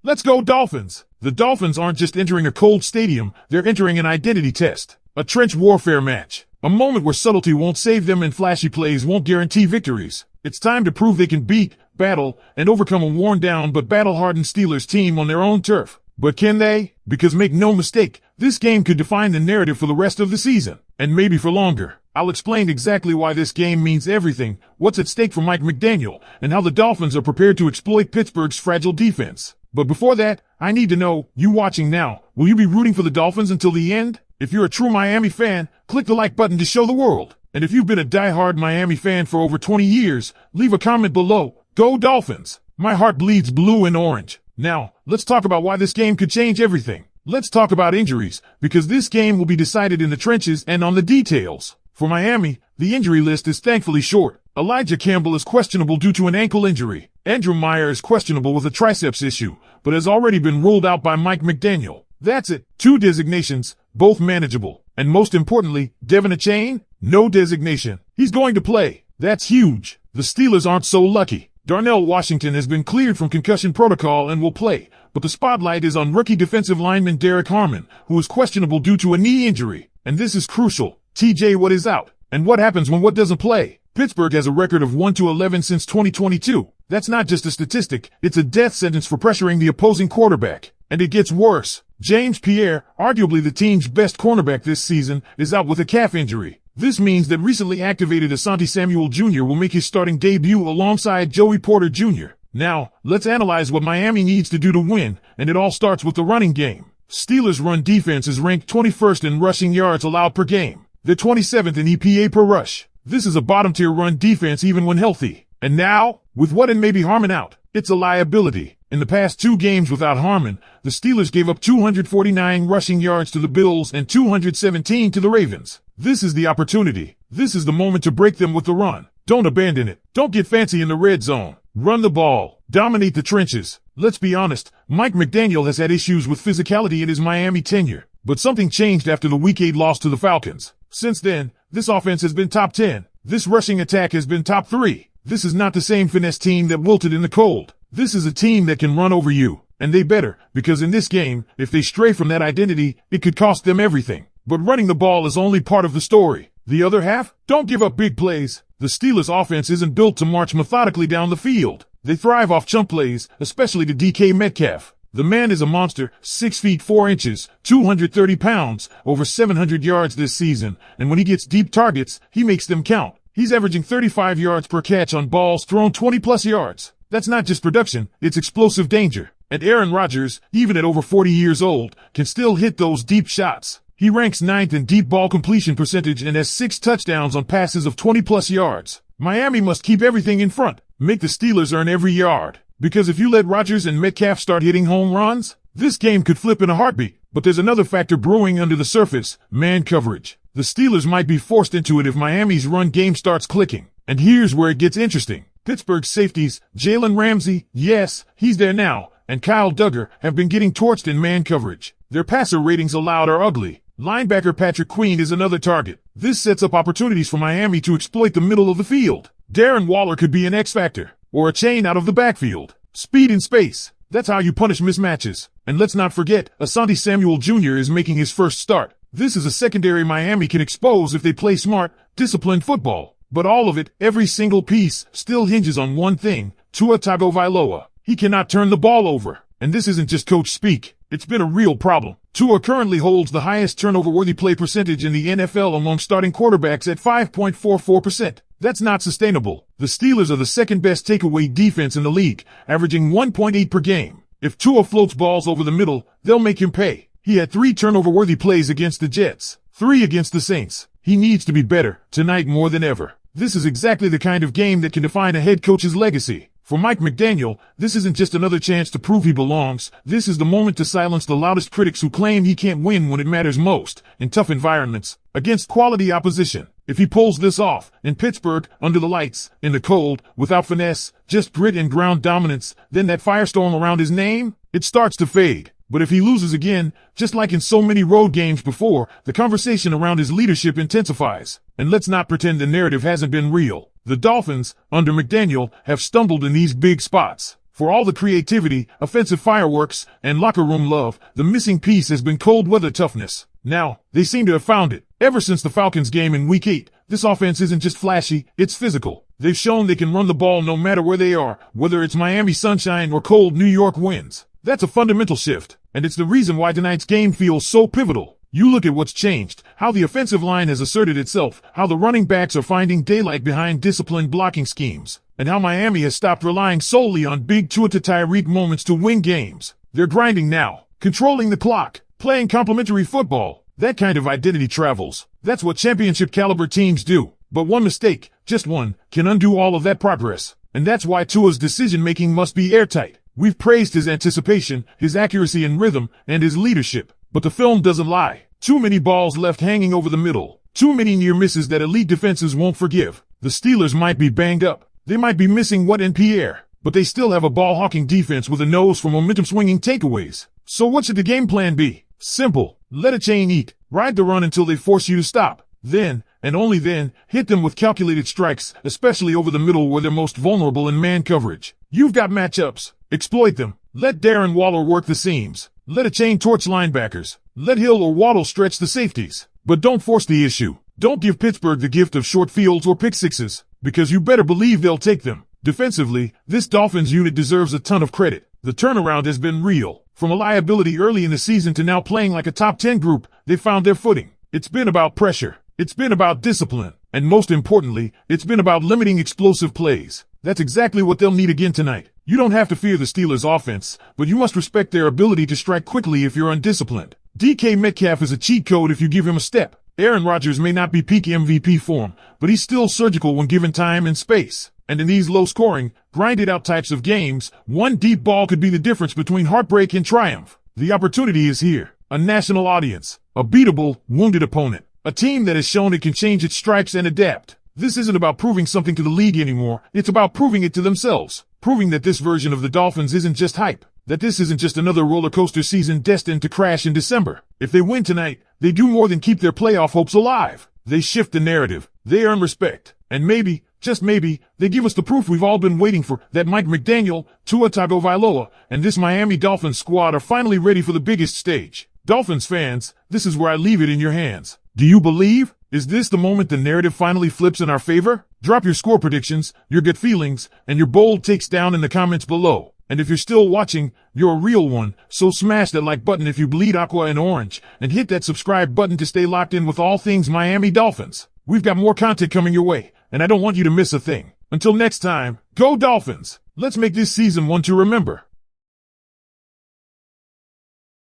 Let's go Dolphins! The Dolphins aren't just entering a cold stadium, they're entering an identity test. A trench warfare match. A moment where subtlety won't save them and flashy plays won't guarantee victories. It's time to prove they can beat, battle, and overcome a worn-down but battle-hardened Steelers team on their own turf. But can they? Because make no mistake, this game could define the narrative for the rest of the season, and maybe for longer. I'll explain exactly why this game means everything, what's at stake for Mike McDaniel, and how the Dolphins are prepared to exploit Pittsburgh's fragile defense. But before that, I need to know, you watching now, will you be rooting for the Dolphins until the end? If you're a true Miami fan, click the like button to show the world. And if you've been a die-hard Miami fan for over 20 years, leave a comment below. Go Dolphins! My heart bleeds blue and orange. Now, let's talk about why this game could change everything. Let's talk about injuries, because this game will be decided in the trenches and on the details. For Miami, the injury list is thankfully short. Elijah Campbell is questionable due to an ankle injury. Andrew Meyer is questionable with a triceps issue, but has already been ruled out by Mike McDaniel. That's it. 2 designations, both manageable. And most importantly, Devin Achane? No designation. He's going to play. That's huge. The Steelers aren't so lucky. Darnell Washington has been cleared from concussion protocol and will play, but the spotlight is on rookie defensive lineman Derek Harmon, who is questionable due to a knee injury. And this is crucial. TJ Watt is out. And what happens when Watt doesn't play? Pittsburgh has a record of 1-11 since 2022. That's not just a statistic, it's a death sentence for pressuring the opposing quarterback. And it gets worse. James Pierre, arguably the team's best cornerback this season, is out with a calf injury. This means that recently activated Asante Samuel Jr. will make his starting debut alongside Joey Porter Jr. Now, let's analyze what Miami needs to do to win, and it all starts with the running game. Steelers' run defense is ranked 21st in rushing yards allowed per game. They're 27th in EPA per rush. This is a bottom-tier run defense even when healthy. And now, with Watt and maybe Harmon out, it's a liability. In the past 2 games without Harmon, the Steelers gave up 249 rushing yards to the Bills and 217 to the Ravens. This is the opportunity. This is the moment to break them with the run. Don't abandon it. Don't get fancy in the red zone. Run the ball. Dominate the trenches. Let's be honest, Mike McDaniel has had issues with physicality in his Miami tenure. But something changed after the Week 8 loss to the Falcons. Since then, this offense has been top 10. This rushing attack has been top 3. This is not the same finesse team that wilted in the cold. This is a team that can run over you. And they better, because in this game, if they stray from that identity, it could cost them everything. But running the ball is only part of the story. The other half? Don't give up big plays. The Steelers' offense isn't built to march methodically down the field. They thrive off chunk plays, especially to DK Metcalf. The man is a monster, 6 feet 4 inches, 230 pounds, over 700 yards this season, and when he gets deep targets, he makes them count. He's averaging 35 yards per catch on balls thrown 20-plus yards. That's not just production, it's explosive danger. And Aaron Rodgers, even at over 40 years old, can still hit those deep shots. He ranks 9th in deep ball completion percentage and has 6 touchdowns on passes of 20-plus yards. Miami must keep everything in front. Make the Steelers earn every yard. Because if you let Rodgers and Metcalf start hitting home runs, this game could flip in a heartbeat. But there's another factor brewing under the surface, man coverage. The Steelers might be forced into it if Miami's run game starts clicking. And here's where it gets interesting. Pittsburgh's safeties, Jalen Ramsey, yes, he's there now, and Kyle Duggar have been getting torched in man coverage. Their passer ratings allowed are ugly. Linebacker Patrick Queen is another target. This sets up opportunities for Miami to exploit the middle of the field. Darren Waller could be an X-factor, or a chain out of the backfield. Speed in space. That's how you punish mismatches. And let's not forget, Asante Samuel Jr. is making his first start. This is a secondary Miami can expose if they play smart, disciplined football. But all of it, every single piece, still hinges on one thing, Tua Tagovailoa. He cannot turn the ball over. And this isn't just coach speak. It's been a real problem. Tua currently holds the highest turnover-worthy play percentage in the NFL among starting quarterbacks at 5.44%. That's not sustainable. The Steelers are the second-best takeaway defense in the league, averaging 1.8 per game. If Tua floats balls over the middle, they'll make him pay. He had 3 turnover-worthy plays against the Jets, 3 against the Saints. He needs to be better, tonight more than ever. This is exactly the kind of game that can define a head coach's legacy. For Mike McDaniel, this isn't just another chance to prove he belongs. This is the moment to silence the loudest critics who claim he can't win when it matters most, in tough environments, against quality opposition. If he pulls this off, in Pittsburgh, under the lights, in the cold, without finesse, just grit and ground dominance, then that firestorm around his name, it starts to fade. But if he loses again, just like in so many road games before, the conversation around his leadership intensifies. And let's not pretend the narrative hasn't been real. The Dolphins, under McDaniel, have stumbled in these big spots. For all the creativity, offensive fireworks, and locker room love, the missing piece has been cold weather toughness. Now, they seem to have found it. Ever since the Falcons game in Week 8, this offense isn't just flashy, it's physical. They've shown they can run the ball no matter where they are, whether it's Miami sunshine or cold New York winds. That's a fundamental shift, and it's the reason why tonight's game feels so pivotal. You look at what's changed, how the offensive line has asserted itself, how the running backs are finding daylight behind disciplined blocking schemes, and how Miami has stopped relying solely on big Tua to Tyreek moments to win games. They're grinding now, controlling the clock, playing complementary football. That kind of identity travels. That's what championship caliber teams do. But one mistake, just one, can undo all of that progress. And that's why Tua's decision-making must be airtight. We've praised his anticipation, his accuracy and rhythm, and his leadership. But the film doesn't lie. Too many balls left hanging over the middle. Too many near misses that elite defenses won't forgive. The Steelers might be banged up. They might be missing Watt and Pierre. But they still have a ball-hawking defense with a nose for momentum-swinging takeaways. So what should the game plan be? Simple. Let a chain eat. Ride the run until they force you to stop. Then, and only then, hit them with calculated strikes, especially over the middle where they're most vulnerable in man coverage. You've got matchups. Exploit them. Let Darren Waller work the seams. Let a chain torch linebackers. Let Hill or Waddle stretch the safeties. But don't force the issue. Don't give Pittsburgh the gift of short fields or pick sixes, because you better believe they'll take them. Defensively, this Dolphins unit deserves a ton of credit. The turnaround has been real. From a liability early in the season to now playing like a top 10 group, they found their footing. It's been about pressure. It's been about discipline. And most importantly, it's been about limiting explosive plays. That's exactly what they'll need again tonight. You don't have to fear the Steelers' offense, but you must respect their ability to strike quickly if you're undisciplined. DK Metcalf is a cheat code if you give him a step. Aaron Rodgers may not be peak MVP form, but he's still surgical when given time and space. And in these low-scoring, grinded-out types of games, one deep ball could be the difference between heartbreak and triumph. The opportunity is here. A national audience. A beatable, wounded opponent. A team that has shown it can change its stripes and adapt. This isn't about proving something to the league anymore. It's about proving it to themselves. Proving that this version of the Dolphins isn't just hype. That this isn't just another roller coaster season destined to crash in December. If they win tonight, they do more than keep their playoff hopes alive. They shift the narrative. They earn respect. And maybe, just maybe, they give us the proof we've all been waiting for, that Mike McDaniel, Tua Tagovailoa, and this Miami Dolphins squad are finally ready for the biggest stage. Dolphins fans, this is where I leave it in your hands. Do you believe? Is this the moment the narrative finally flips in our favor? Drop your score predictions, your gut feelings, and your bold takes down in the comments below. And if you're still watching, you're a real one, so smash that like button if you bleed aqua and orange, and hit that subscribe button to stay locked in with all things Miami Dolphins. We've got more content coming your way, and I don't want you to miss a thing. Until next time, go Dolphins! Let's make this season one to remember.